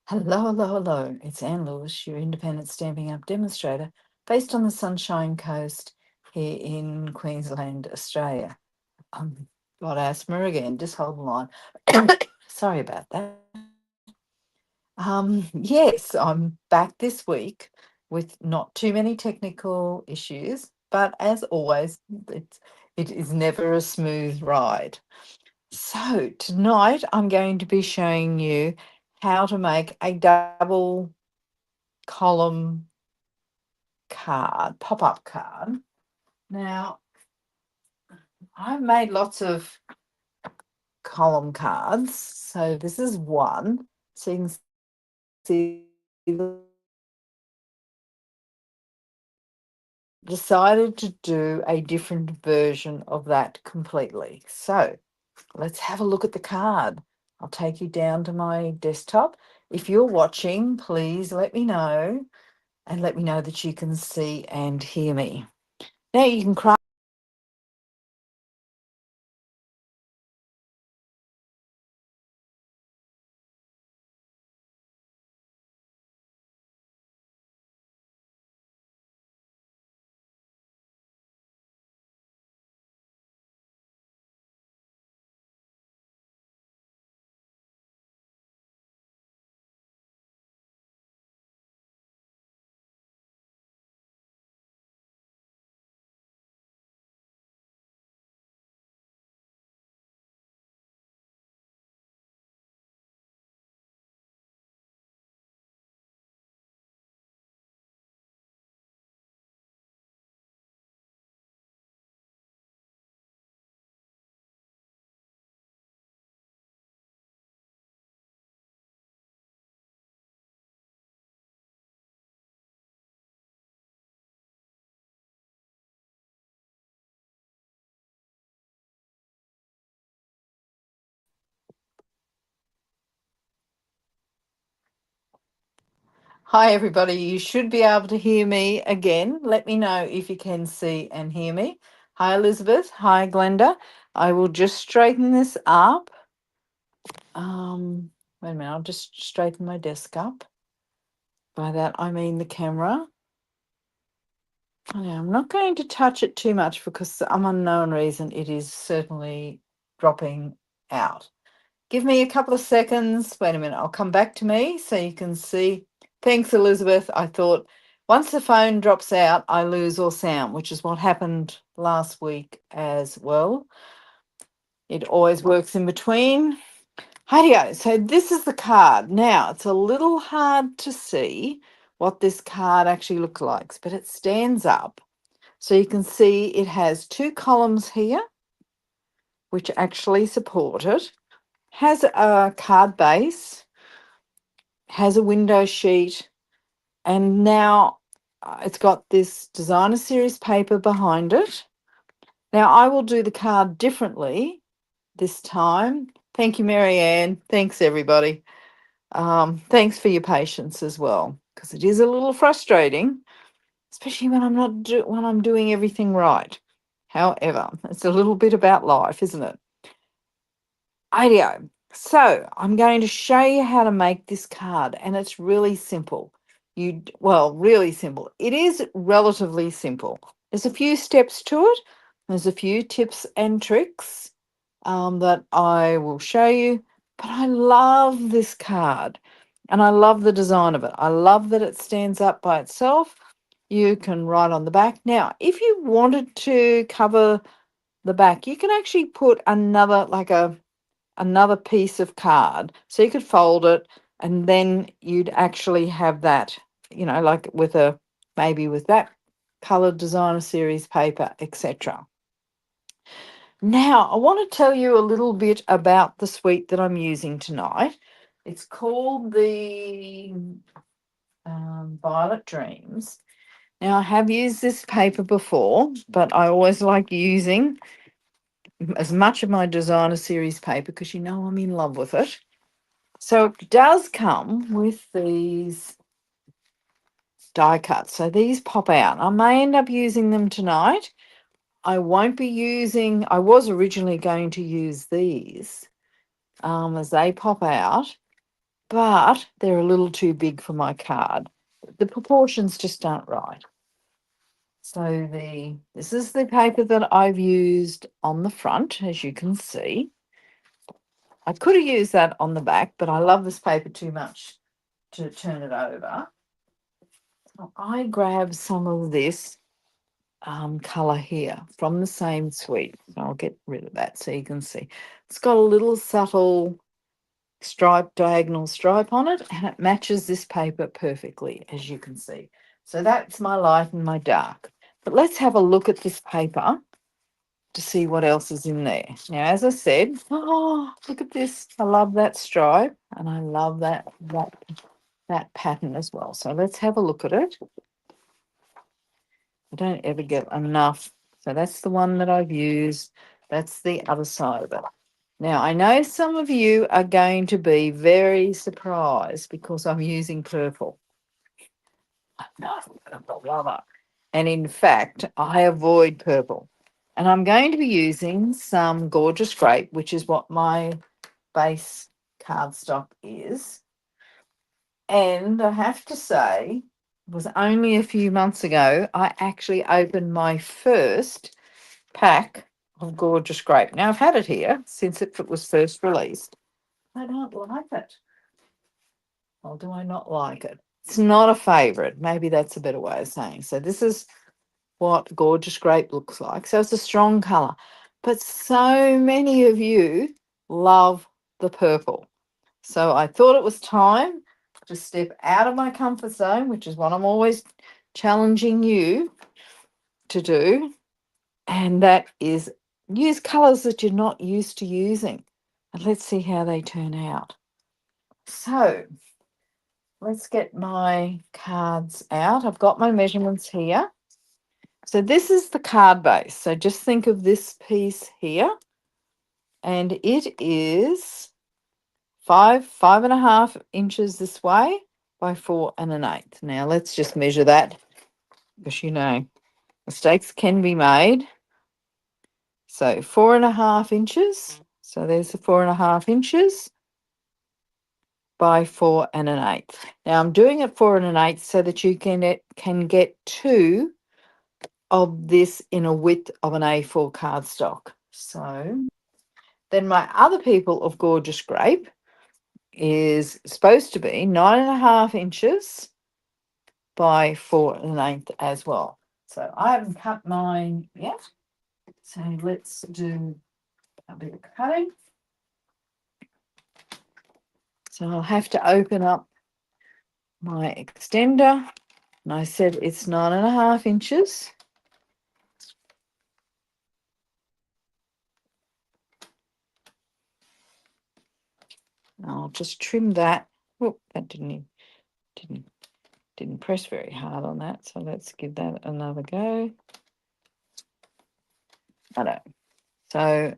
Hello, hello, hello. It's Anne Lewis, your independent Stampin' Up demonstrator, based on the Sunshine Coast here in Queensland, Australia. Got asthma again. Just hold the line. Sorry about that. Yes, I'm back this week with not too many technical issues, but as always, it is never a smooth ride. So tonight I'm going to be showing you how to make a double column card, pop-up card. Now, I've made lots of column cards. So this is one. So you can see decided to do a different version of that completely. So let's have a look at the card. I'll take you down to my desktop. If you're watching, please let me know and let me know that you can see and hear me. Now you can craft. Hi, everybody. You should be able to hear me again. Let me know if you can see and hear me. Hi, Elizabeth. Hi, Glenda. I will just straighten this up. Wait a minute. I'll just straighten my desk up. By that, I mean the camera. I'm not going to touch it too much because for some unknown reason it is certainly dropping out. Give me a couple of seconds. Wait a minute. I'll come back to me so you can see. Thanks, Elizabeth. I thought once the phone drops out, I lose all sound, which is what happened last week as well. It always works in between. Hi, so this is the card. Now, it's a little hard to see what this card actually looks like, but it stands up. So you can see it has two columns here, which actually support it, has a card base, has a window sheet, and now it's got this designer series paper behind it. Now I will do the card differently this time. Thank you, Marianne. Thanks, everybody. Thanks for your patience as well, because it is a little frustrating, especially when when I'm doing everything right. However, it's a little bit about life, isn't it? Ideo. So I'm going to show you how to make this card, and it's really simple. Well, really simple. It is relatively simple. There's a few steps to it. There's a few tips and tricks that I will show you, but I love this card and I love the design of it. I love that it stands up by itself. You can write on the back. Now, if you wanted to cover the back, you can actually put another piece of card. So you could fold it and then you'd actually have that, like maybe with that colored designer series paper, etc. Now, I want to tell you a little bit about the suite that I'm using tonight. It's called the Violet Dreams. Now, I have used this paper before, but I always like using as much of my designer series paper because I'm in love with it. So it does come with these die cuts. So these pop out. I may end up using them tonight. I won't be I was originally going to use these as they pop out. but they're a little too big for my card. The proportions just aren't right. So this is the paper that I've used on the front, as you can see. I could have used that on the back, but I love this paper too much to turn it over. So I grab some of this colour here from the same suite. So I'll get rid of that so you can see. It's got a little subtle stripe, diagonal stripe on it, and it matches this paper perfectly, as you can see. So that's my light and my dark. But let's have a look at this paper to see what else is in there. Now, as I said, oh, look at this. I love that stripe, and I love that pattern as well. So let's have a look at it. I don't ever get enough. So that's the one that I've used. That's the other side of it. Now, I know some of you are going to be very surprised because I'm using purple. I'm not a purple lover. And in fact, I avoid purple. And I'm going to be using some Gorgeous Grape, which is what my base cardstock is. And I have to say, it was only a few months ago, I actually opened my first pack of Gorgeous Grape. Now, I've had it here since it was first released. I don't like it. Well, do I not like it? It's not a favourite. Maybe that's a better way of saying. So this is what Gorgeous Grape looks like. So it's a strong colour. But so many of you love the purple. So I thought it was time to step out of my comfort zone, which is what I'm always challenging you to do. And that is use colours that you're not used to using. And let's see how they turn out. So let's get my cards out. I've got my measurements here. So this is the card base. So just think of this piece here. And it is 5.5 inches this way by 4 1/8. Now let's just measure that because mistakes can be made. So 4.5 inches. So there's the 4.5 inches by 4 1/8. Now I'm doing it 4 1/8 so that you can get two of this in a width of an A4 cardstock. So then my other people of Gorgeous Grape is supposed to be 9.5 inches by 4 1/8 as well. So I haven't cut mine yet. So let's do a bit of cutting. So I'll have to open up my extender. And I said it's 9.5 inches. I'll just trim that. Oh, that didn't press very hard on that. So let's give that another go. So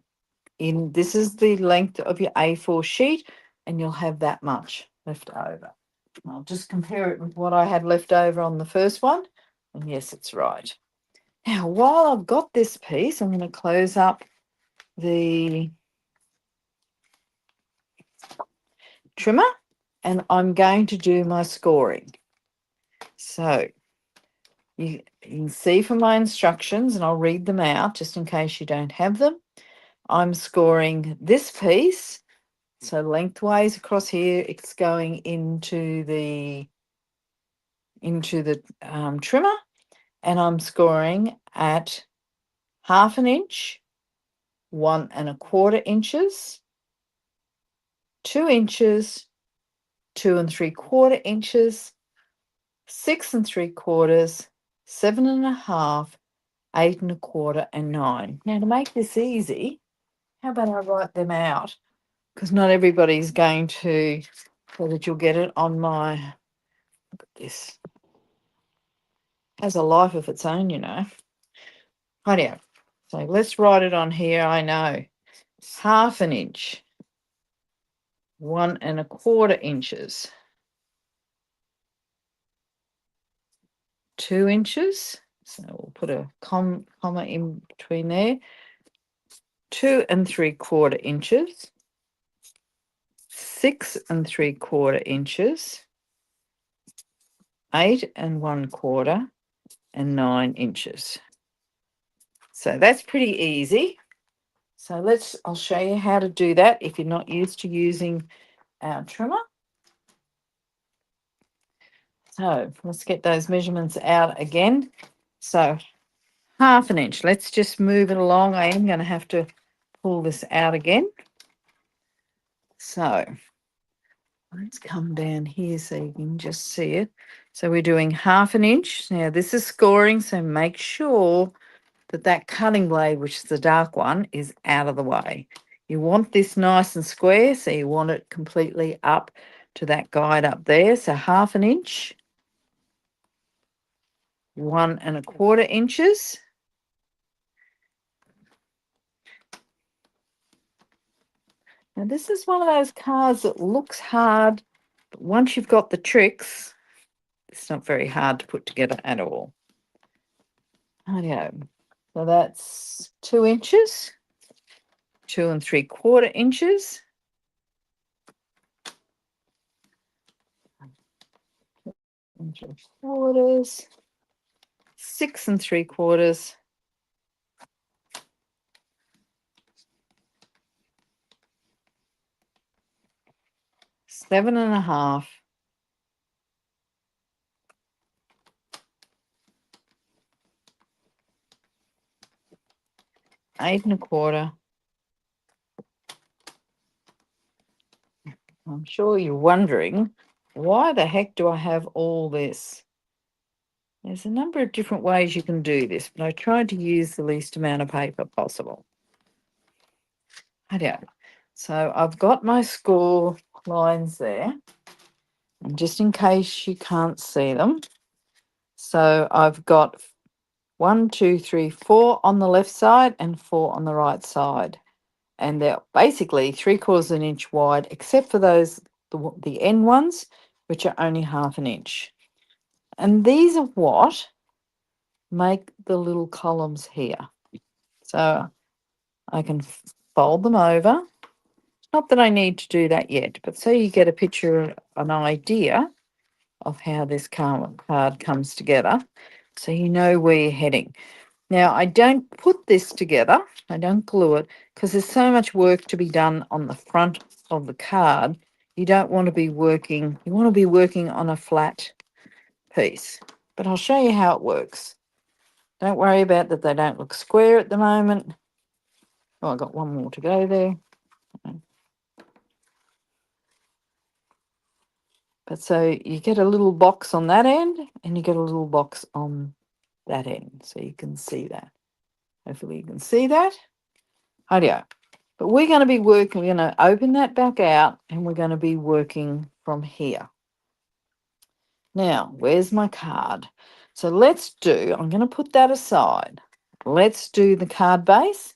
this is the length of your A4 sheet, and you'll have that much left over. I'll just compare it with what I had left over on the first one. And yes, it's right. Now, while I've got this piece, I'm going to close up the trimmer and I'm going to do my scoring. So you can see from my instructions, and I'll read them out just in case you don't have them. I'm scoring this piece. So lengthways across here, it's going into the trimmer, and I'm scoring at 1/2 inch, 1 1/4 inches, 2 inches, 2 3/4 inches, 6 3/4, 7.5, 8 1/4, and 9. Now, to make this easy, how about I write them out? Because not everybody's going to, so that you'll get it on my, look at this. Has a life of its own, Rightio. So let's write it on here. I know 1/2 inch, 1 1/4 inches, 2 inches. So we'll put a comma in between there. 2 3/4 inches, 6 3/4 inches, 8 1/4, and 9 inches. So that's pretty easy. So I'll show you how to do that if you're not used to using our trimmer. So let's get those measurements out again. So 1/2 inch. Let's just move it along. I am going to have to pull this out again. So let's come down here so you can just see it. So we're doing 1/2 inch. Now this is scoring, so make sure that cutting blade, which is the dark one, is out of the way. You want this nice and square, so you want it completely up to that guide up there. So 1/2 inch, 1 1/4 inches. Now this is one of those cards that looks hard, but once you've got the tricks, it's not very hard to put together at all. Rightio. So that's 2 inches, 2 3/4 inches, 3/4, 6 3/4, 7 1/2, 8 1/4. I'm sure you're wondering, why the heck do I have all this? There's a number of different ways you can do this, but I tried to use the least amount of paper possible. So I've got my score lines there, and just in case you can't see them, so I've got 1, 2, 3, 4 on the left side and 4 on the right side. And they're basically 3/4 an inch wide, except for the end ones, which are only 1/2 inch. And these are what make the little columns here. So I can fold them over. Not that I need to do that yet, but so you get a picture, an idea of how this card comes together, so you know where you're heading. Now, I don't put this together, I don't glue it, because there's so much work to be done on the front of the card. You don't want to be working, you want to be working on a flat piece. But I'll show you how it works. Don't worry about that they don't look square at the moment. Oh, I've got one more to go there. But so you get a little box on that end and you get a little box on that end. So you can see that. Hopefully you can see that. Rightio. But we're going to be working, we're going to open that back out and we're going to be working from here. Now, where's my card? So I'm going to put that aside. Let's do the card base,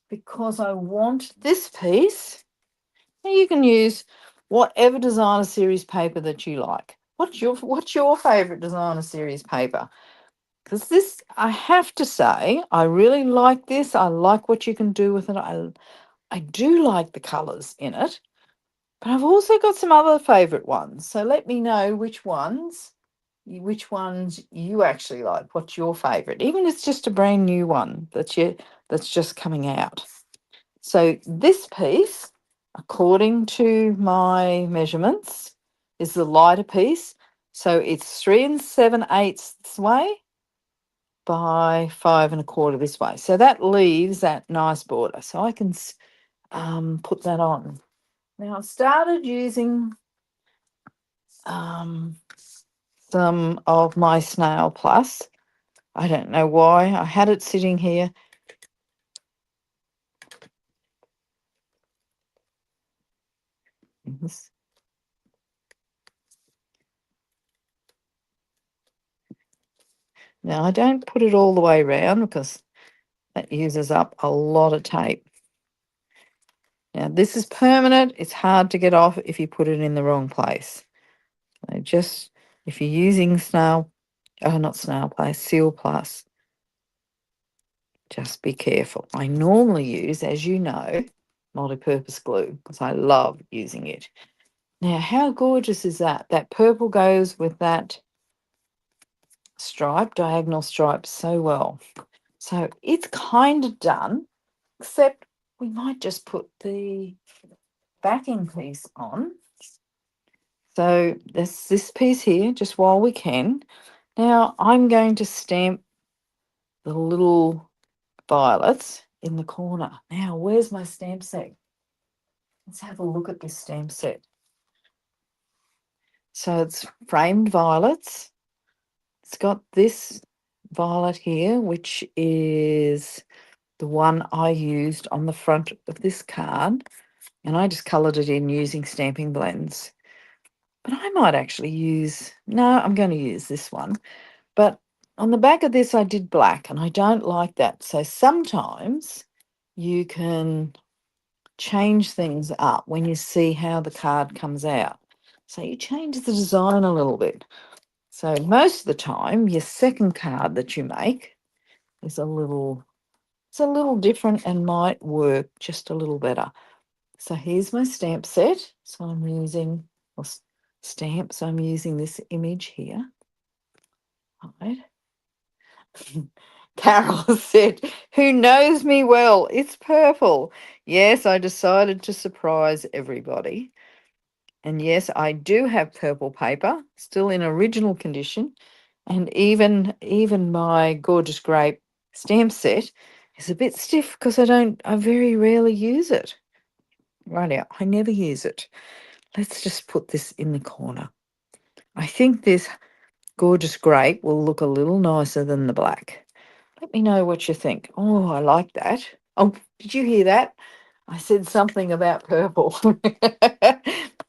because I want this piece. Now you can use whatever designer series paper that you like. What's your favorite designer series paper? Because this, I have to say, I really like this. I like what you can do with it. I do like the colours in it, but I've also got some other favourite ones. So let me know which ones you actually like. What's your favourite? Even if it's just a brand new one that's just coming out. So this piece, according to my measurements, is the lighter piece. So it's 3 7/8 this way by 5 1/4 this way. So that leaves that nice border. So I can put that on. Now I've started using some of my Snail Plus. I don't know why. I had it sitting here. Now I don't put it all the way around because that uses up a lot of tape. Now this is permanent. It's hard to get off if you put it in the wrong place. So just if you're using Seal Plus, just be careful. I normally use, as you know, multi-purpose glue because I love using it. Now, how gorgeous is that? That purple goes with that stripe, diagonal stripe, so well. So it's kind of done, except we might just put the backing piece on. So there's this piece here, just while we can. Now I'm going to stamp the little violets in the corner. Now, where's my stamp set? Let's have a look at this stamp set. So it's framed violets. It's got this violet here, which is the one I used on the front of this card. And I just coloured it in using stamping blends. But I might actually use, no, I'm going to use this one. But on the back of this, I did black, and I don't like that. So sometimes you can change things up when you see how the card comes out. So you change the design a little bit. So most of the time, your second card that you make is it's a little different and might work just a little better. So here's my stamp set. So I'm using, or stamp, so I'm using this image here. Right. Carol said, who knows me well? It's purple. Yes, I decided to surprise everybody. And yes, I do have purple paper, still in original condition. And even my gorgeous grape stamp set is a bit stiff because I very rarely use it. Right out, I never use it. Let's just put this in the corner. I think this gorgeous grape will look a little nicer than the black. Let me know what you think. Oh, I like that. Oh, did you hear that? I said something about purple.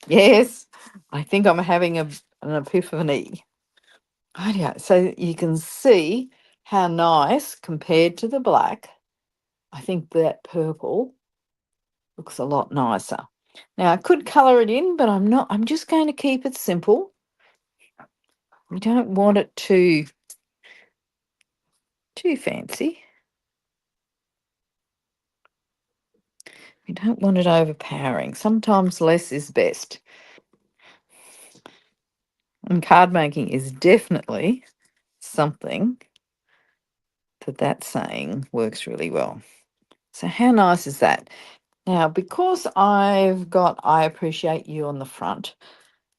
Yes, I think I'm having an epiphany. Yeah, so you can see how nice compared to the black. I think that purple looks a lot nicer. Now I could colour it in, but I'm not. I'm just going to keep it simple. We don't want it too fancy. We don't want it overpowering. Sometimes less is best. And card making is definitely something that saying works really well. So how nice is that? Now, because I've got I appreciate you on the front,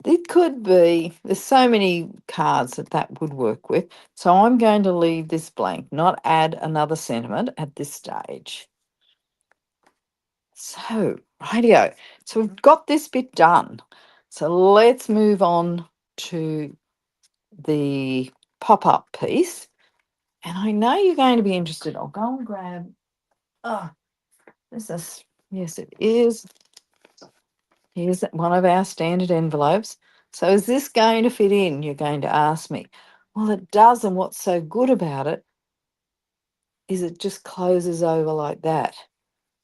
it could be, there's so many cards that would work with. So I'm going to leave this blank, not add another sentiment at this stage. So, rightio. So we've got this bit done. So let's move on to the pop-up piece. And I know you're going to be interested. I'll go and grab, oh, this is, yes, it is. Here's one of our standard envelopes. So is this going to fit in? You're going to ask me. Well, it does, and what's so good about it is it just closes over like that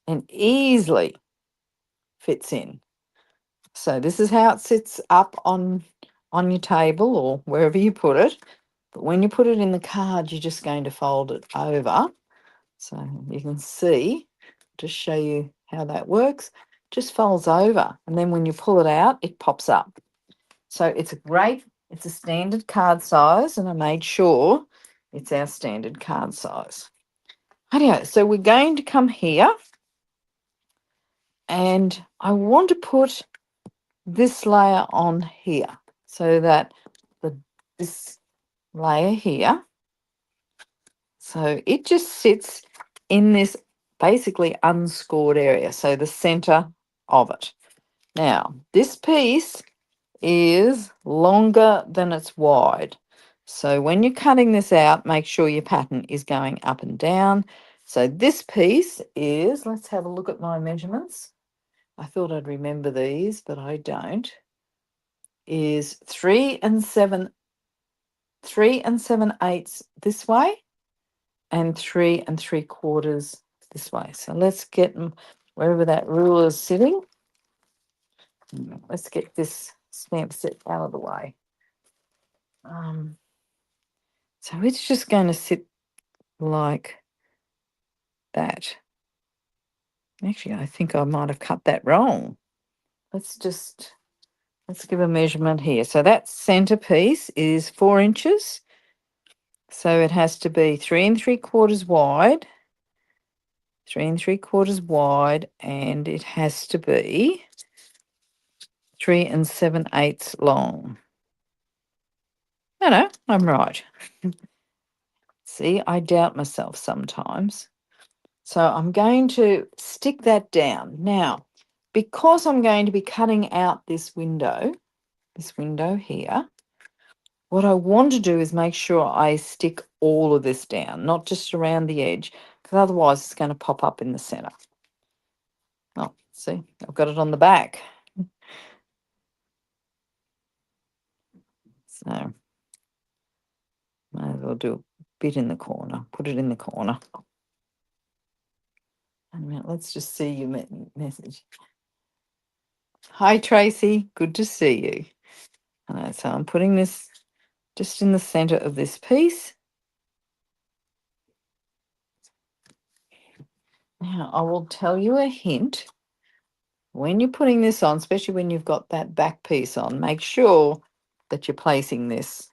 and easily fits in. So this is how it sits up on your table or wherever you put it. But when you put it in the card, you're just going to fold it over. So you can see, just show you how that works, just folds over. And then when you pull it out, it pops up. So it's a standard card size, and I made sure it's our standard card size. Okay, so we're going to come here, and I want to put this layer on here so that this layer here, so it just sits in this basically unscored area, so the center of it. Now, this piece is longer than it's wide. So when you're cutting this out, make sure your pattern is going up and down. So this piece is, let's have a look at my measurements. I thought I'd remember these, but I don't. Is 3 7/8 this way and 3 3/4 this way. So let's get them wherever that ruler is sitting. Let's get this stamp set out of the way. So it's just going to sit like that. Actually, I think I might have cut that wrong. Let's just let's give a measurement here. So that centerpiece is 4 inches. So it has to be 3 3/4 wide, 3 3/4 wide, and it has to be 3 7/8 long. No, I'm right. See, I doubt myself sometimes. So I'm going to stick that down. Now, because I'm going to be cutting out this window here, what I want to do is make sure I stick all of this down, not just around the edge, because otherwise it's going to pop up in the center. Oh, see, I've got it on the back. So might as well do a bit in the corner, put it in the corner. And let's just see your message. Hi, Tracy. Good to see you. So I'm putting this just in the center of this piece. Now, I will tell you a hint. When you're putting this on, especially when you've got that back piece on, make sure that you're placing this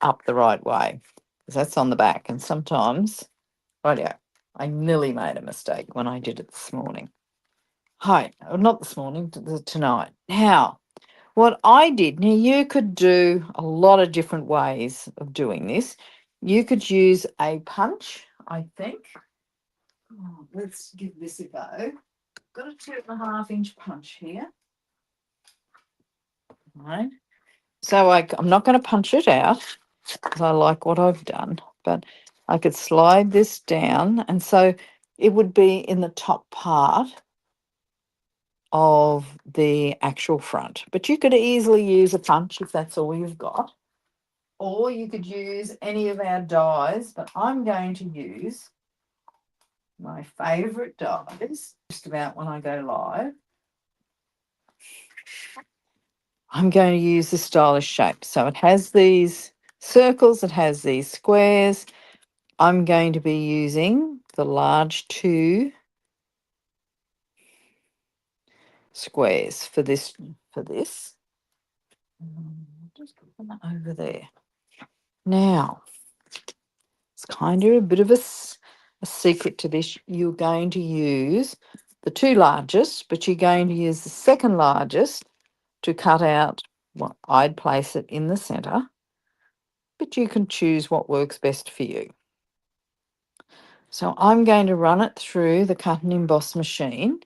up the right way, because that's on the back. And sometimes, rightio, I nearly made a mistake when I did it this morning. Hi, not this morning, tonight. Now, what I did, now you could do a lot of different ways of doing this. You could use a punch, I think. Oh, let's give this a go. Got a 2.5-inch punch here. Right. So I'm not going to punch it out because I like what I've done, but I could slide this down, and so it would be in the top part of the actual front. But you could easily use a punch if that's all you've got, or you could use any of our dies, but I'm going to use my favourite dies just about when I go live. I'm going to use the stylish shape. So it has these circles, it has these squares. I'm going to be using the large 2 squares for this. Just put them over there. Now, it's kind of a bit of a secret to this. You're going to use the 2 largest, but you're going to use the second largest to cut out. Well, I'd place it in the center, but you can choose what works best for you. So I'm going to run it through the cut and emboss machine.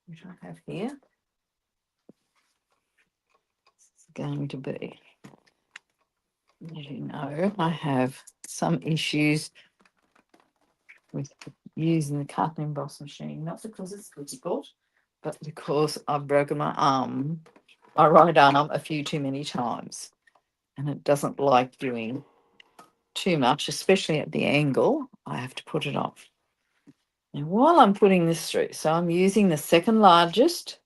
Which I have here. It's going to be, as you know, I have some issues with using the cut and emboss machine, not because it's difficult, but because I've broken my right arm a few too many times, and it doesn't like doing too much, especially at the angle. I have to put it off. Now, while I'm putting this through, so I'm using the second largest.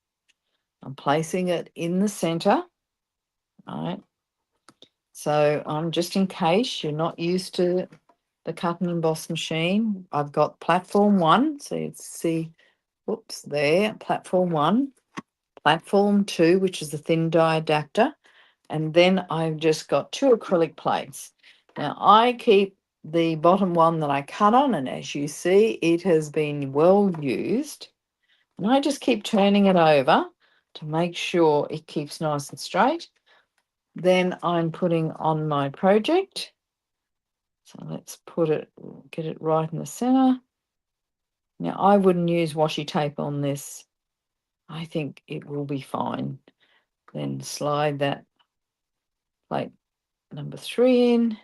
I'm placing it in the center, right? So just in case you're not used to the cut and emboss machine, I've got platform 1. So you see, whoops, there, platform 1, platform 2, which is the thin die adapter, and then I've just got 2 acrylic plates. Now I keep the bottom one that I cut on, and as you see, it has been well used, and I just keep turning it over to make sure it keeps nice and straight. Then I'm putting on my project. So let's get it right in the center. Now I wouldn't use washi tape on this. I think it will be fine. Then slide that plate number 3 in,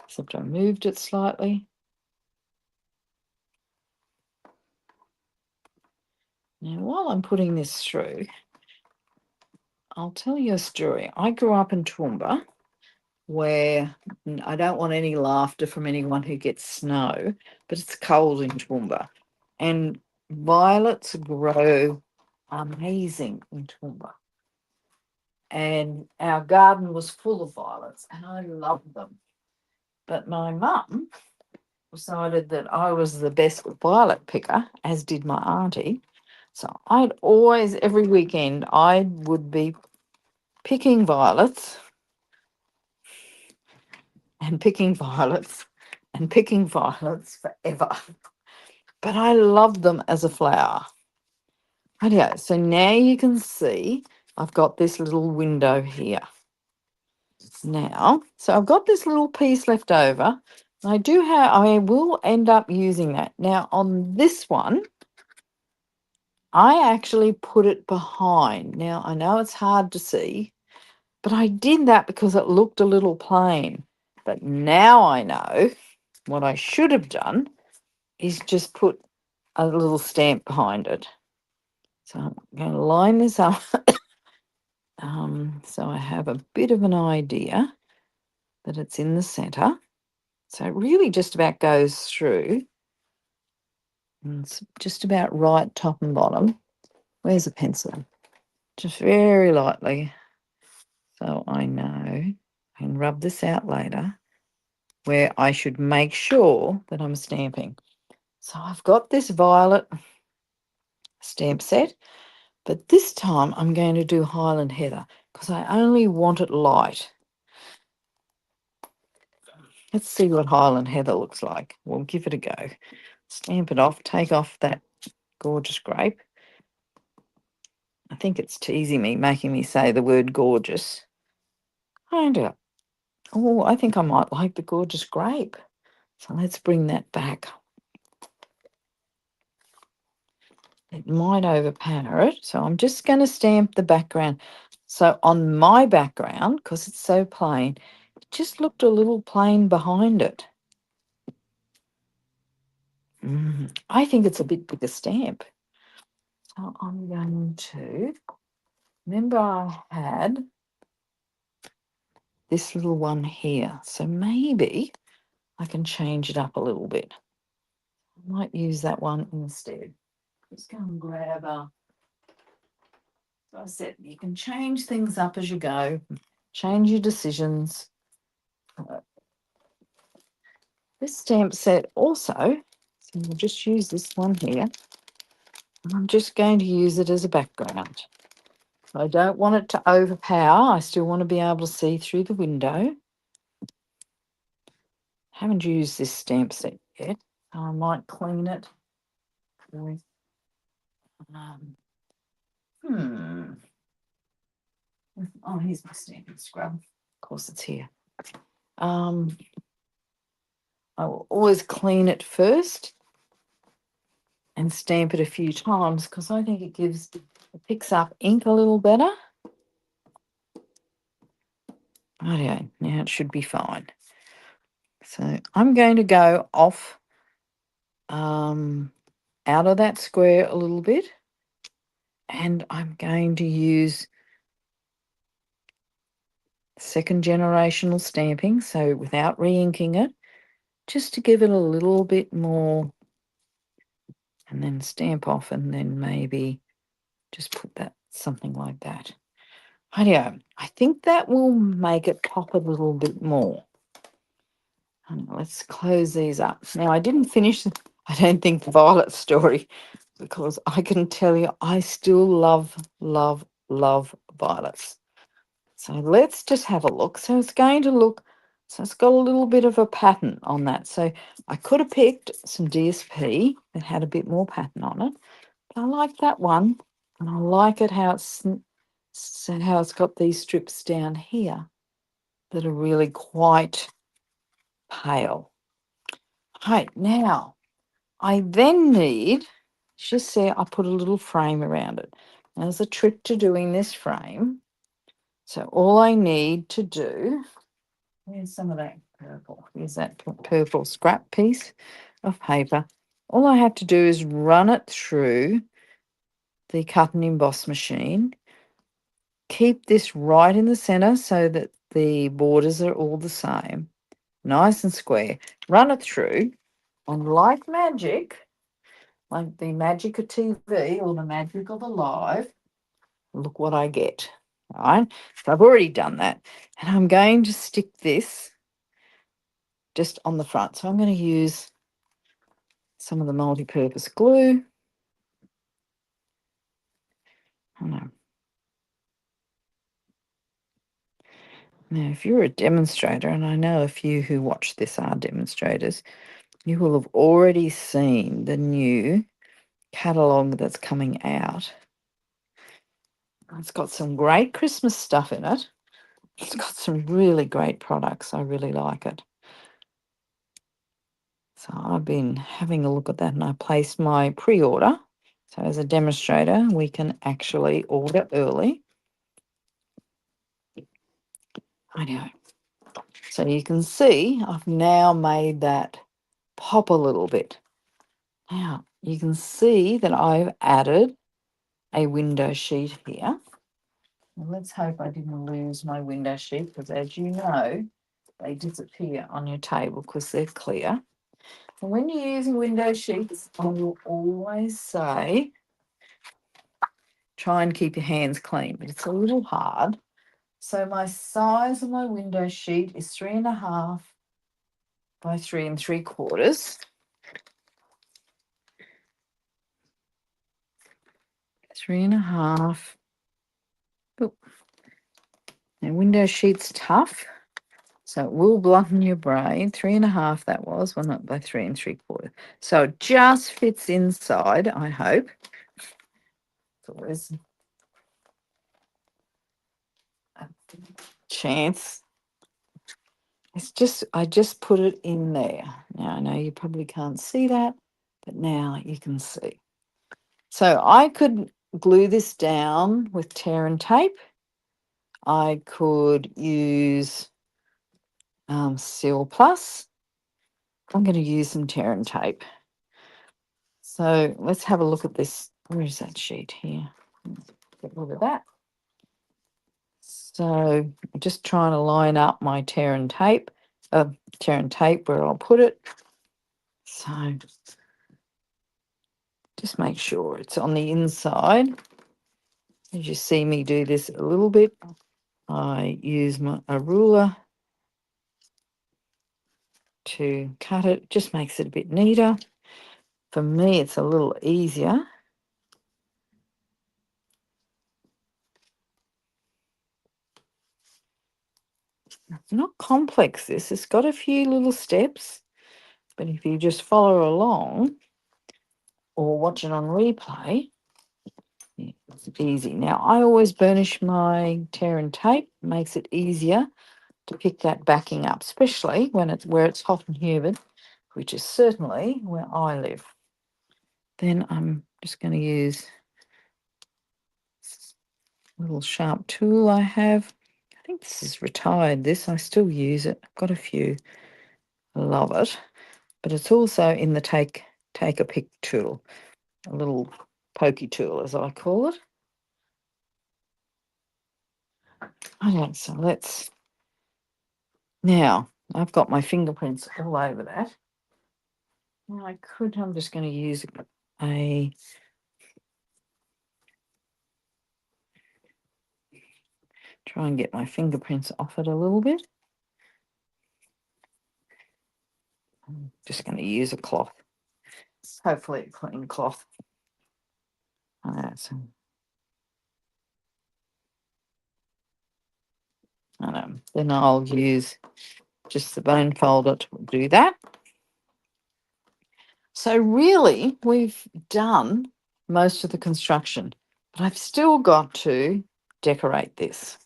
except I moved it slightly. Now, while I'm putting this through, I'll tell you a story. I grew up in Toowoomba, where I don't want any laughter from anyone who gets snow, but it's cold in Toowoomba. And violets grow amazing in Toowoomba. And our garden was full of violets, and I loved them. But my mum decided that I was the best violet picker, as did my auntie. So I'd always, every weekend, I would be picking violets and picking violets and picking violets forever. But I loved them as a flower. Okay, so now you can see I've got this little window here. Now, so I've got this little piece left over. I will end up using that. Now on this one, I actually put it behind. Now I know it's hard to see, but I did that because it looked a little plain. But now I know what I should have done is just put a little stamp behind it. So I'm going to line this up so I have a bit of an idea that it's in the center. So it really just about goes through. And it's just about right top and bottom. Where's a pencil? Just very lightly. So I know I can rub this out later where I should make sure that I'm stamping. So I've got this violet stamp set, but this time I'm going to do Highland Heather because I only want it light. Let's see what Highland Heather looks like. We'll give it a go. Stamp it off, take off that gorgeous grape. I think it's teasing me, making me say the word gorgeous. Find out. Oh, I think I might like the gorgeous grape. So let's bring that back. It might overpower it. So I'm just going to stamp the background. So on my background, because it's so plain, it just looked a little plain behind it. I think it's a bit bigger stamp. So I'm going to, remember I had this little one here. So maybe I can change it up a little bit. I might use that one instead. Just go and grab a. So I said you can change things up as you go, change your decisions. This stamp set also, so we'll just use this one here. And I'm just going to use it as a background. I don't want it to overpower. I still want to be able to see through the window. Haven't used this stamp set yet. So I might clean it with oh, here's my stamping scrub. Of course it's here. I will always clean it first and stamp it a few times because I think it picks up ink a little better. Okay, now it should be fine. So I'm going to go off out of that square a little bit, and I'm going to use second generational stamping, so without re-inking it, just to give it a little bit more, and then stamp off, and then maybe just put that something like that. I think that will make it pop a little bit more. And let's close these up. Now, I didn't finish, I don't think, the violet story, because I can tell you I still love, love, love violets. So let's just have a look. So it's going to look, so it's got a little bit of a pattern on that. So I could have picked some DSP that had a bit more pattern on it. But I like that one. And I like it how it's got these strips down here that are really quite pale. Right, now I then need, just say I put a little frame around it. Now, there's a trick to doing this frame. So all I need to do, here's some of that purple. Here's that purple scrap piece of paper. All I have to do is run it through the cut and emboss machine. Keep this right in the center so that the borders are all the same, nice and square. Run it through, and like magic, like the magic of TV or the magic of Alive, look what I get. All right, so I've already done that, and I'm going to stick this just on the front. So I'm going to use some of the multi-purpose glue. I know. Now, if you're a demonstrator, and I know a few who watch this are demonstrators, you will have already seen the new catalogue that's coming out. It's got some great Christmas stuff in it. It's got some really great products. I really like it. So I've been having a look at that and I placed my pre-order. So as a demonstrator, we can actually order early. I know. So you can see I've now made that pop a little bit. Now you can see that I've added a window sheet here. Well, let's hope I didn't lose my window sheet because as you know, they disappear on your table because they're clear. And when you're using window sheets, I will always say, try and keep your hands clean, but it's a little hard. So my size of my window sheet is 3.5 by 3 3/4. 3.5. Oh, now window sheet's tough, so it will blunt your brain. 3.5 that was, well, not by 3 3/4. So it just fits inside, I hope. So there's a chance. It's just, I just put it in there. Now, I know you probably can't see that, but now you can see. So I could glue this down with tear and tape. I could use Seal Plus. I'm going to use some tear and tape. So let's have a look at this. Where is that sheet here? Get rid of that. So I'm just trying to line up my tear and tape where I'll put it. So just make sure it's on the inside. As you see me do this a little bit, I use a ruler to cut it. Just makes it a bit neater. For me, it's a little easier. It's not complex, this. It's got a few little steps, but if you just follow along or watch it on replay, it's easy. Now, I always burnish my tear and tape. Makes it easier to pick that backing up, especially when it's where it's hot and humid, which is certainly where I live. Then I'm just going to use this little sharp tool I have. I think this is retired, this. I still use it. I've got a few. I love it. But it's also in the take a pick tool, a little pokey tool, as I call it. Okay, so let's... Now, I've got my fingerprints all over that. Now I'm just going to use a... Try and get my fingerprints off it a little bit. I'm just going to use a cloth. Hopefully a clean cloth. So then I'll use just the bone folder to do that. So really, we've done most of the construction, but I've still got to decorate this.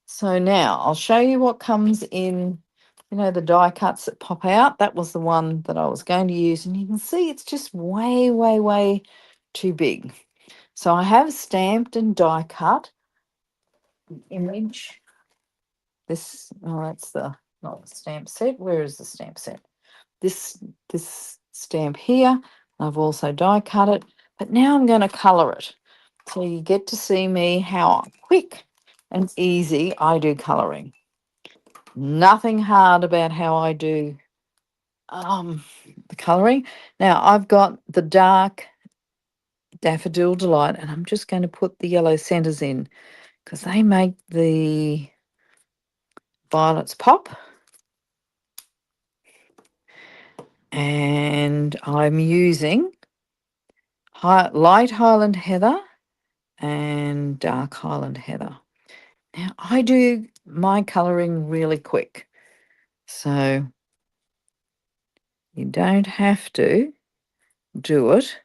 So now I'll show you what comes in, the die cuts that pop out. That was the one that I was going to use, and you can see it's just way, way, way too big. So I have stamped and die cut the image. That's not the stamp set. Where is the stamp set? This stamp here. I've also die cut it, but now I'm going to colour it. So you get to see me how quick and easy I do colouring. Nothing hard about how I do the colouring. Now I've got the dark Daffodil Delight, and I'm just going to put the yellow centres in because they make the violets pop. And I'm using light Highland Heather and dark Highland Heather. Now, I do my colouring really quick, so you don't have to do it.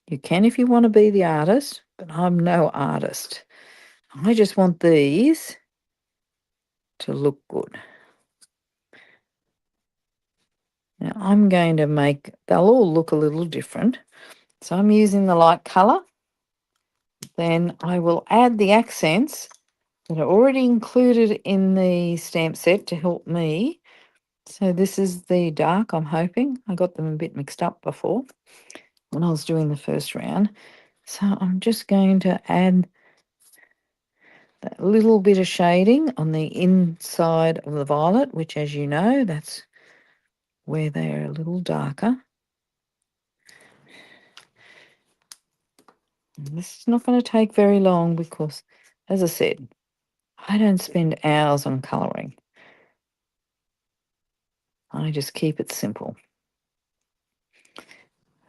You can if you want to be the artist, but I'm no artist. I just want these to look good. Now, I'm going to make, they'll all look a little different. So I'm using the light colour. Then I will add the accents that are already included in the stamp set to help me. So this is the dark, I'm hoping. I got them a bit mixed up before when I was doing the first round. So I'm just going to add that little bit of shading on the inside of the violet, which, as you know, that's where they're a little darker. And this is not going to take very long because, as I said, I don't spend hours on colouring. I just keep it simple.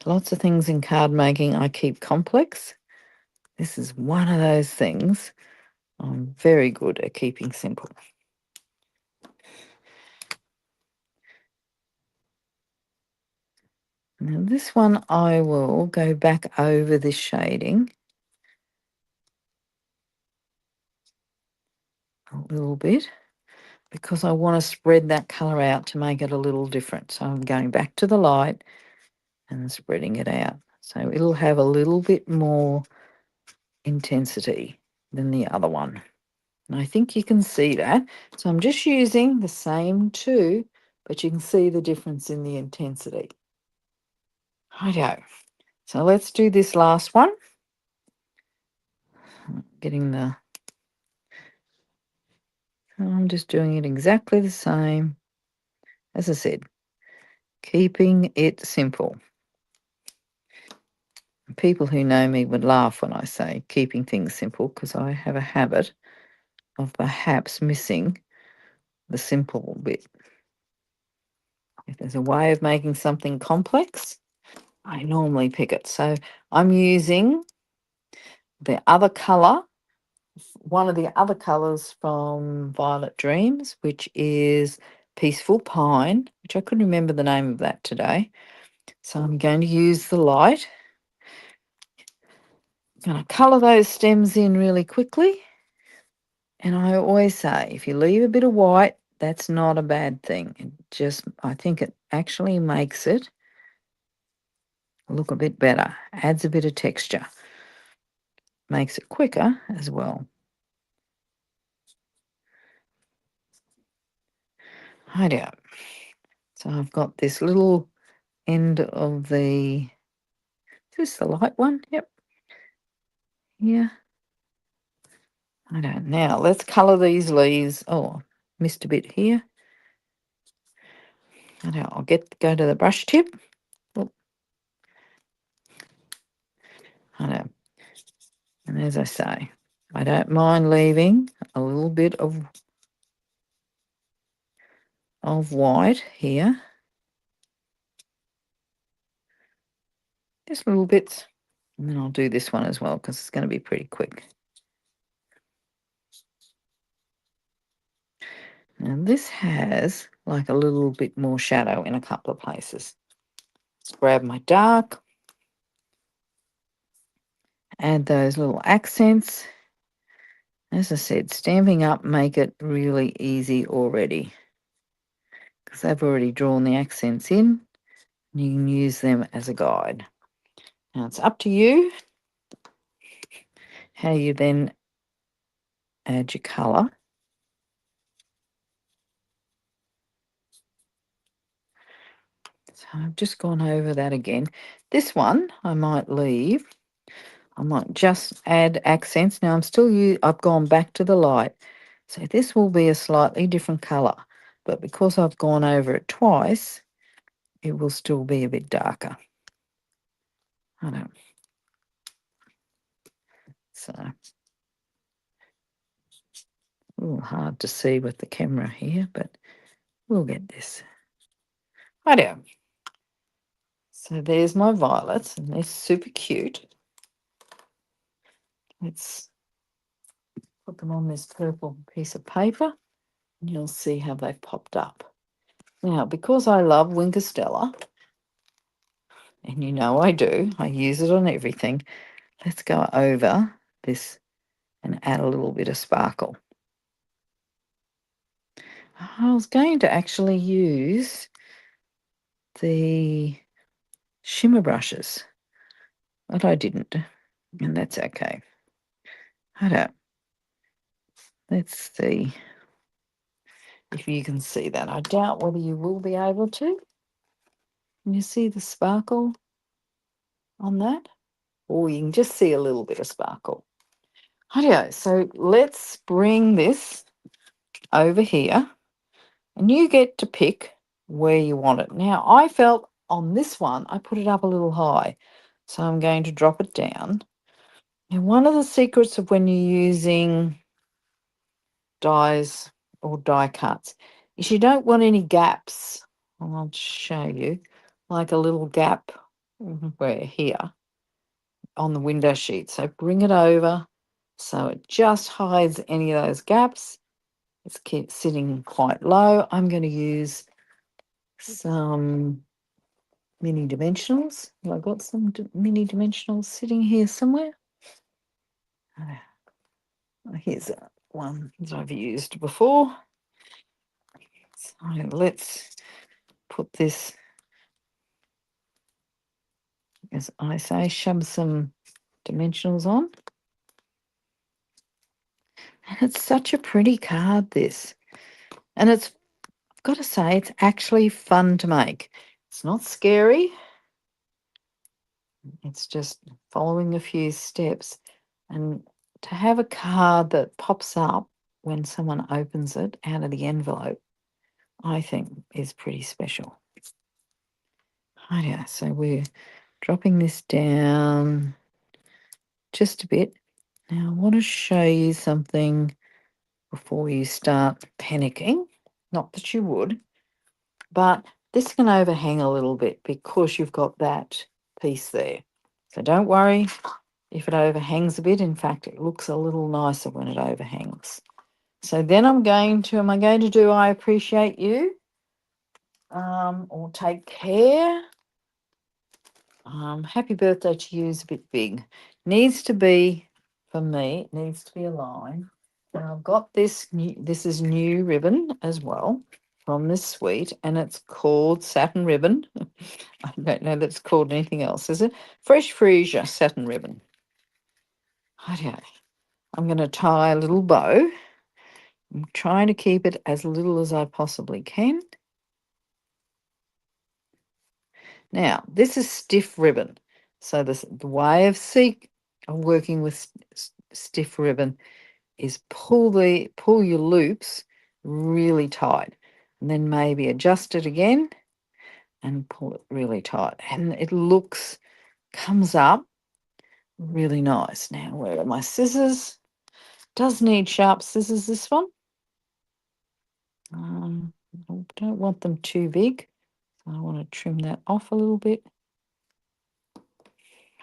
Lots of things in card making I keep complex. This is one of those things. I'm very good at keeping simple. Now this one I will go back over this shading a little bit because I want to spread that colour out to make it a little different. So I'm going back to the light and spreading it out. So it'll have a little bit more intensity than the other one. And I think you can see that. So I'm just using the same two, but you can see the difference in the intensity. Righto. So let's do this last one. I'm just doing it exactly the same. As I said, keeping it simple. People who know me would laugh when I say keeping things simple because I have a habit of perhaps missing the simple bit. If there's a way of making something complex, I normally pick it. So I'm using the other colour, one of the other colours from Violet Dreams, which is Peaceful Pine, which I couldn't remember the name of that today. So I'm going to use the light. I'm going to colour those stems in really quickly. And I always say, if you leave a bit of white, that's not a bad thing. It just, I think it actually makes it look a bit better, adds a bit of texture, makes it quicker as well. Hideout. So I've got this little end of the, is this the light one? Yep. Yeah. I don't. Now let's colour these leaves. Oh, missed a bit here. I don't. I'll go to the brush tip. Oh, I know. And as I say, I don't mind leaving a little bit of white here. Just little bits. And then I'll do this one as well because it's going to be pretty quick. Now this has like a little bit more shadow in a couple of places. Let's grab my dark, add those little accents. As I said, stamping up make it really easy already because I've already drawn the accents in and you can use them as a guide. Now it's up to you how you then add your colour. So I've just gone over that again. This one I might leave. I might just add accents. Now I've gone back to the light. So this will be a slightly different colour. But because I've gone over it twice, it will still be a bit darker. I don't. So a little hard to see with the camera here, but we'll get this. I do. So there's my violets, and they're super cute. Let's put them on this purple piece of paper, and you'll see how they've popped up. Now, because I love Stella, and you know I do, I use it on everything, let's go over this and add a little bit of sparkle. I was going to actually use the shimmer brushes, but I didn't, and that's okay. I don't. Let's see if you can see that. I doubt whether you will be able to. Can you see the sparkle on that? Or you can just see a little bit of sparkle. Okay, so let's bring this over here, and you get to pick where you want it. Now, I felt on this one, I put it up a little high, so I'm going to drop it down. And one of the secrets of when you're using dies or die cuts is you don't want any gaps. I'll show you, like a little gap where here on the window sheet. So bring it over so it just hides any of those gaps. It's keep sitting quite low. I'm going to use some mini dimensionals. Have I got some mini dimensionals sitting here somewhere? Here's one that I've used before. So let's put this, as I say, shove some dimensionals on. And it's such a pretty card, this. And it's, I've got to say, it's actually fun to make. It's not scary. It's just following a few steps. And to have a card that pops up when someone opens it out of the envelope, I think is pretty special. Yeah, so we're dropping this down just a bit. Now I want to show you something before you start panicking. Not that you would, but this can overhang a little bit because you've got that piece there. So don't worry if it overhangs a bit. In fact, it looks a little nicer when it overhangs. So then am I going to do I appreciate you? Or take care? Happy birthday to you is a bit big. Needs to be, for me, it needs to be a line. And I've got this is new ribbon as well from this suite, and it's called satin ribbon. I don't know that it's called anything else, is it? Fresh Freesia satin ribbon. Okay. I'm going to tie a little bow. I'm trying to keep it as little as I possibly can. Now, this is stiff ribbon. So the way of working with stiff ribbon is pull your loops really tight, and then maybe adjust it again and pull it really tight. And it comes up really nice. Now, where are my scissors? Does need sharp scissors, this one. I don't want them too big. So I want to trim that off a little bit.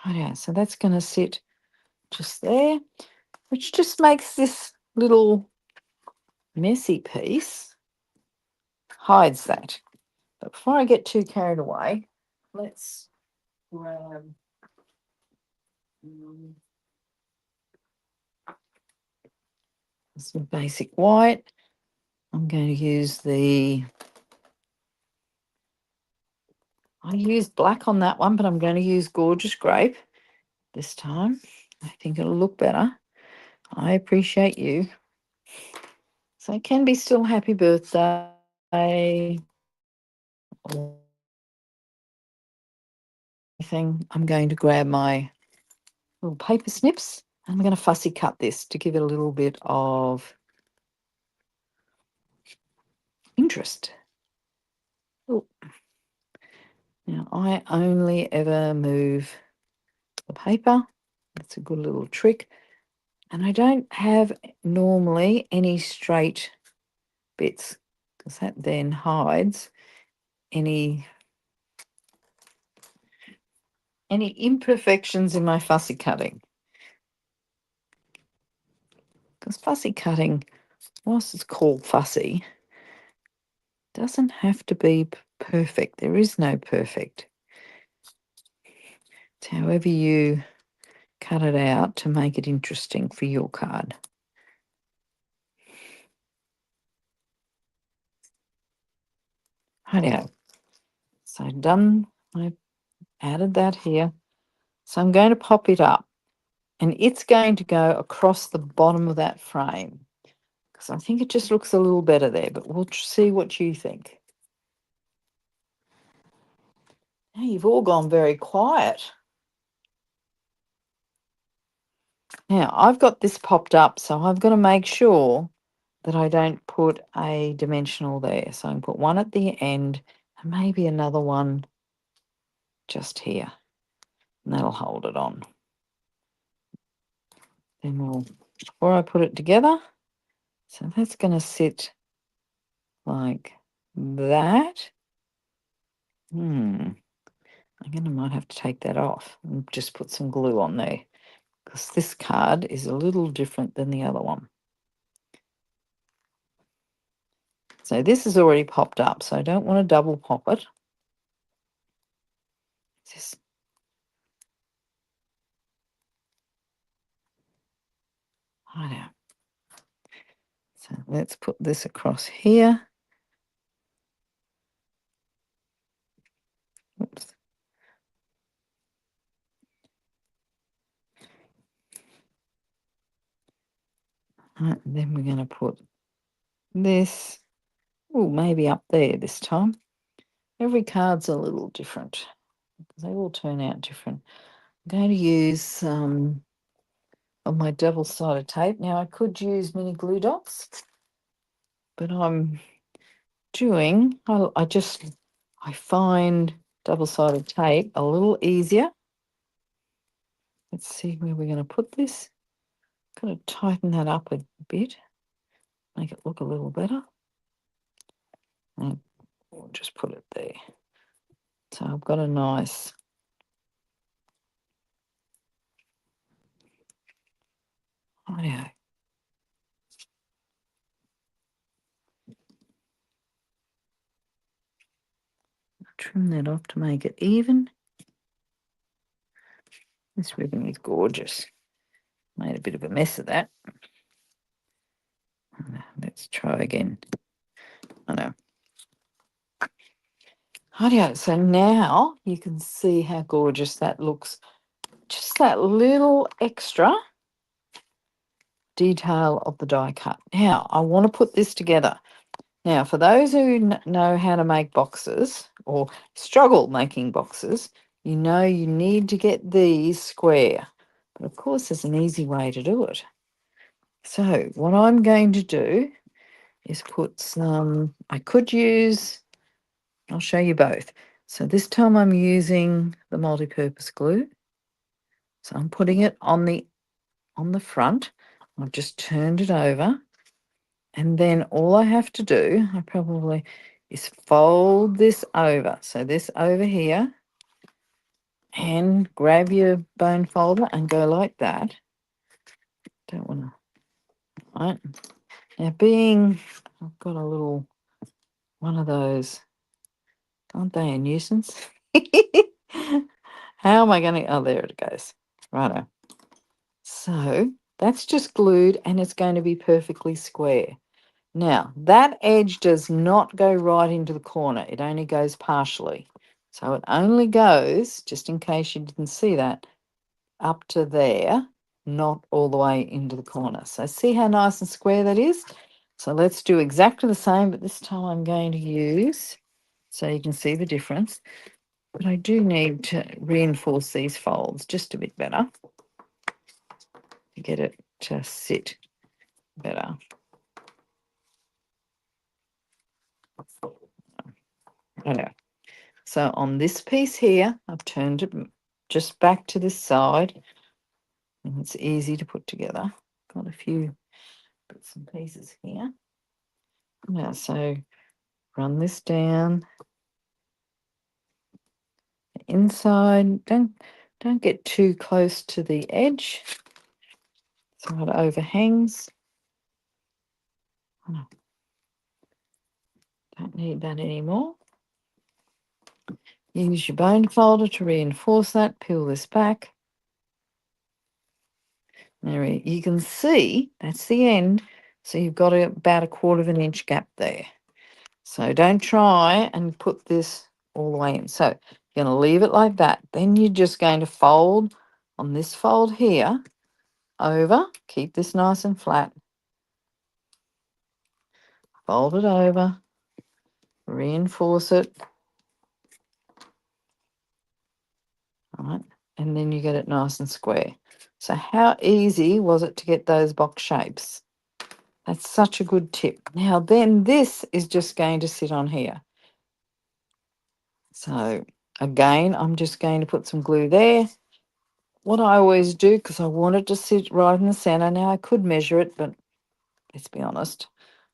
Oh yeah, so that's going to sit just there, which just makes this little messy piece, hides that. But before I get too carried away, let's grab some basic white. I'm going to use I used black on that one, but I'm going to use Gorgeous Grape this time. I think it'll look better. I appreciate you. So it can be still happy birthday. I'm going to grab my little paper snips, and I'm going to fussy cut this to give it a little bit of interest. Ooh. Now, I only ever move the paper. That's a good little trick. And I don't have normally any straight bits because that then hides any Any imperfections in my fussy cutting? Because fussy cutting, whilst it's called fussy, doesn't have to be perfect. There is no perfect. It's however you cut it out to make it interesting for your card. Rightio. So done. I added that here. So I'm going to pop it up, and it's going to go across the bottom of that frame because I think it just looks a little better there, but we'll see what you think. Now you've all gone very quiet. Now I've got this popped up, so I've got to make sure that I don't put a dimensional there. So I can put one at the end and maybe another one just here, and that'll hold it on. Then before I put it together, so that's going to sit like that. I might have to take that off and just put some glue on there because this card is a little different than the other one. So this is already popped up, so I don't want to double pop it. Just I know. So let's put this across here. Oops. Right, then we're going to put this, maybe up there this time. Every card's a little different. They all turn out different. I'm going to use some of my double-sided tape. Now, I could use mini glue dots, but I'm doing, I find double-sided tape a little easier. Let's see where we're going to put this. Got to tighten that up a bit, make it look a little better. And we'll just put it there. So I've got a nice trim that off to make it even. This ribbon is gorgeous. Made a bit of a mess of that. Let's try again. I know. Rightio, so now you can see how gorgeous that looks. Just that little extra detail of the die cut. Now, I want to put this together. Now, for those who know how to make boxes or struggle making boxes, you know you need to get these square. But of course, there's an easy way to do it. So what I'm going to do is put some, I could use, I'll show you both. So this time I'm using the multi-purpose glue. So I'm putting it on the front. I've just turned it over. And then all I have to do, is fold this over. So this over here, and grab your bone folder and go like that. Don't want to, right? Now I've got a little one of those, aren't they a nuisance? How am I going to, there it goes. Righto. So that's just glued and it's going to be perfectly square. Now, that edge does not go right into the corner. It only goes partially. So it only goes, just in case you didn't see that, up to there, not all the way into the corner. So see how nice and square that is? So let's do exactly the same, but this time I'm going to use, so you can see the difference. But I do need to reinforce these folds just a bit better to get it to sit better. Okay. So on this piece here, I've turned it just back to this side, and it's easy to put together. Got a few bits and pieces here. Now, so run this down the inside. Don't Don't get too close to the edge so it overhangs. Oh, don't need that anymore. Use your bone folder to reinforce that. Peel this back. There you can see that's the end. So you've got about a 1/4 gap there. So don't try and put this all the way in. So you're going to leave it like that. Then you're just going to fold on this fold here over. Keep this nice and flat. Fold it over. Reinforce it. All right. And then you get it nice and square. So how easy was it to get those box shapes? That's such a good tip. Now then this is just going to sit on here. So again, I'm just going to put some glue there. What I always do, because I want it to sit right in the center. Now I could measure it, but let's be honest,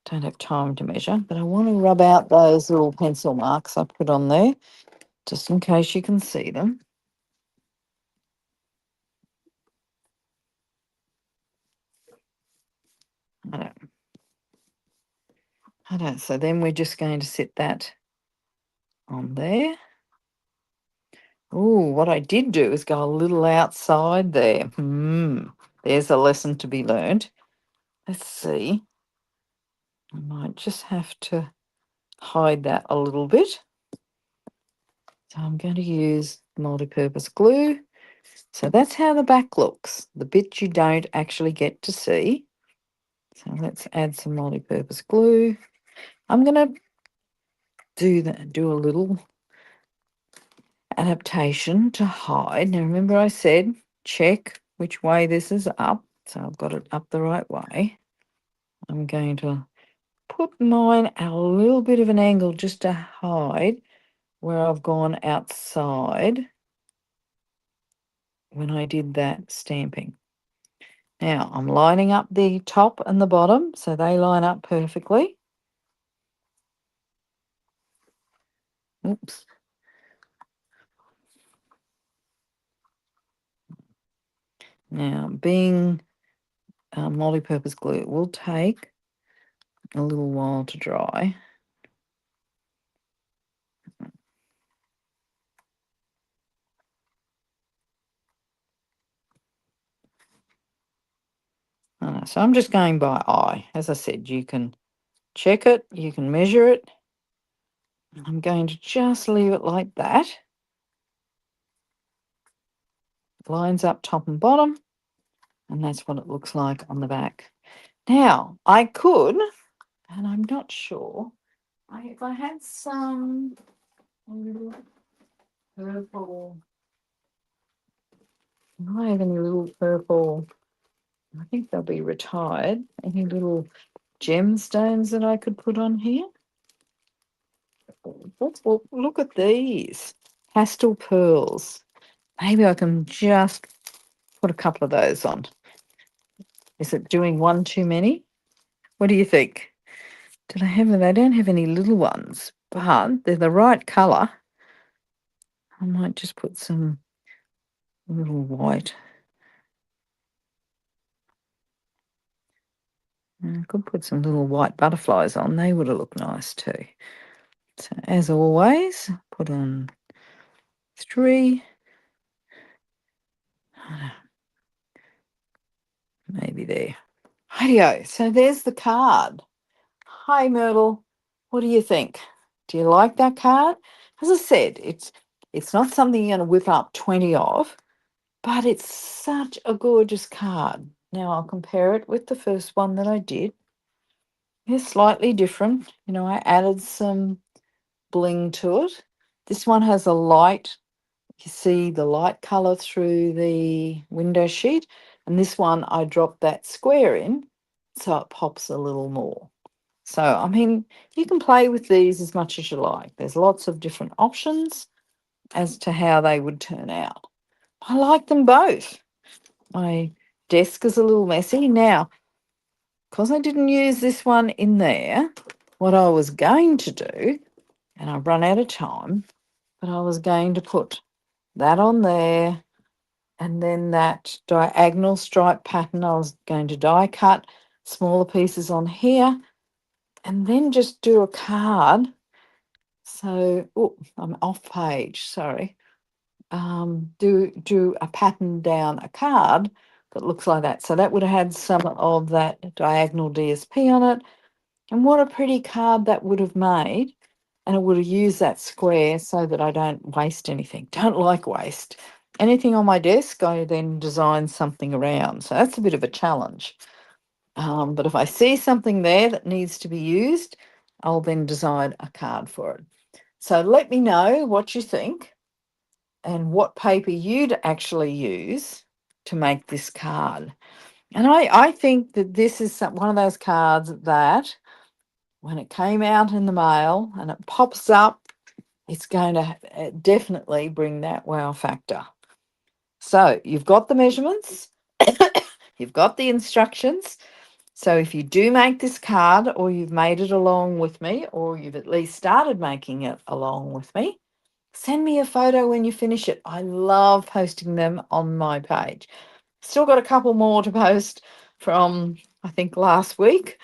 don't have time to measure. But I want to rub out those little pencil marks I put on there, just in case you can see them. I don't. So then we're just going to sit that on there. Oh, what I did do is go a little outside there. There's a lesson to be learned. Let's see. I might just have to hide that a little bit. So I'm going to use multi-purpose glue. So that's how the back looks, the bit you don't actually get to see. So let's add some multi-purpose glue. I'm going to do a little adaptation to hide. Now remember I said check which way this is up. So I've got it up the right way. I'm going to put mine at a little bit of an angle just to hide where I've gone outside when I did that stamping. Now I'm lining up the top and the bottom so they line up perfectly. Oops. Now being multi-purpose glue, it will take a little while to dry. So I'm just going by eye. As I said, you can check it, you can measure it. I'm going to just leave it like that. Lines up top and bottom, and that's what it looks like on the back. Now, I could, and I'm not sure, if I had some little purple, do I have any little purple, I think they'll be retired, any little gemstones that I could put on here? Look at these pastel pearls. Maybe I can just put a couple of those on. Is it doing one too many? What do you think? Did I have them? They don't have any little ones, but they're the right colour. I might just put some little white. I could put some little white butterflies on. They would have looked nice too. So as always, put on 3. Maybe there. Rightio. So there's the card. Hi Myrtle. What do you think? Do you like that card? As I said, it's not something you're going to whip up 20 of, but it's such a gorgeous card. Now I'll compare it with the first one that I did. It's slightly different. You know, I added some bling to it. This one has a light, you see the light colour through the window sheet, and this one I dropped that square in so it pops a little more. So, I mean, you can play with these as much as you like. There's lots of different options as to how they would turn out. I like them both. My desk is a little messy. Now, because I didn't use this one in there, what I was going to do, and I've run out of time, but I was going to put that on there, And then that diagonal stripe pattern, I was going to die cut smaller pieces on here and then just do a card. So, oh, I'm off page, sorry. Do a pattern down a card that looks like that. So that would have had some of that diagonal DSP on it. And what a pretty card that would have made. And it would have used that square so that I don't waste anything. Don't like waste. Anything on my desk, I then design something around. So that's a bit of a challenge. But if I see something there that needs to be used, I'll then design a card for it. So let me know what you think and what paper you'd actually use to make this card. And I think that this is one of those cards that when it came out in the mail and it pops up, it's going to definitely bring that wow factor. So you've got the measurements, you've got the instructions. So if you do make this card or you've made it along with me or you've at least started making it along with me, send me a photo when you finish it. I love posting them on my page. Still got a couple more to post from, I think, last week.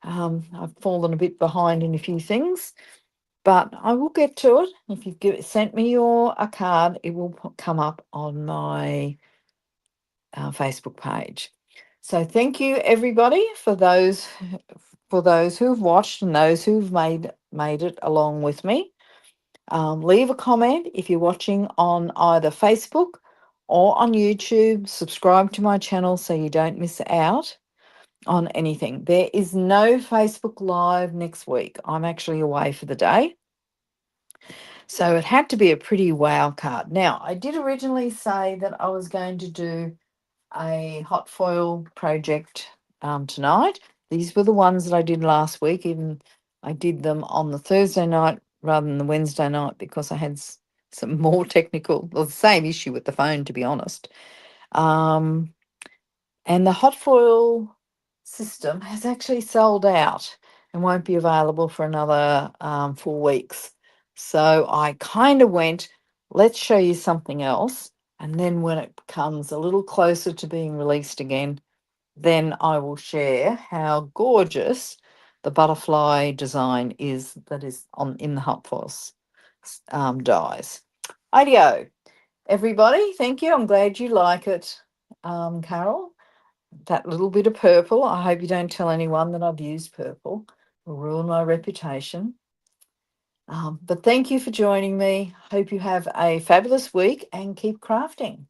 I've fallen a bit behind in a few things, but I will get to it. If you've sent me a card, it will come up on my Facebook page. So thank you everybody for those who've watched and those who've made it along with me. Leave a comment if you're watching on either Facebook or on YouTube. Subscribe to my channel so you don't miss out on anything. There is no Facebook Live next week. I'm actually away for the day. So it had to be a pretty wow card. Now, I did originally say that I was going to do a hot foil project tonight. These were the ones that I did last week. Even I did them on the Thursday night rather than the Wednesday night because I had some more technical, well, the same issue with the phone, to be honest. And the hot foil system has actually sold out and won't be available for another 4 weeks. So I kind of went, let's show you something else. And then when it comes a little closer to being released again, then I will share how gorgeous the butterfly design is that is in the hot foils dies. Ideo, everybody. Thank you. I'm glad you like it, Carol. That little bit of purple. I hope you don't tell anyone that I've used purple. Will ruin my reputation. But thank you for joining me. Hope you have a fabulous week and keep crafting.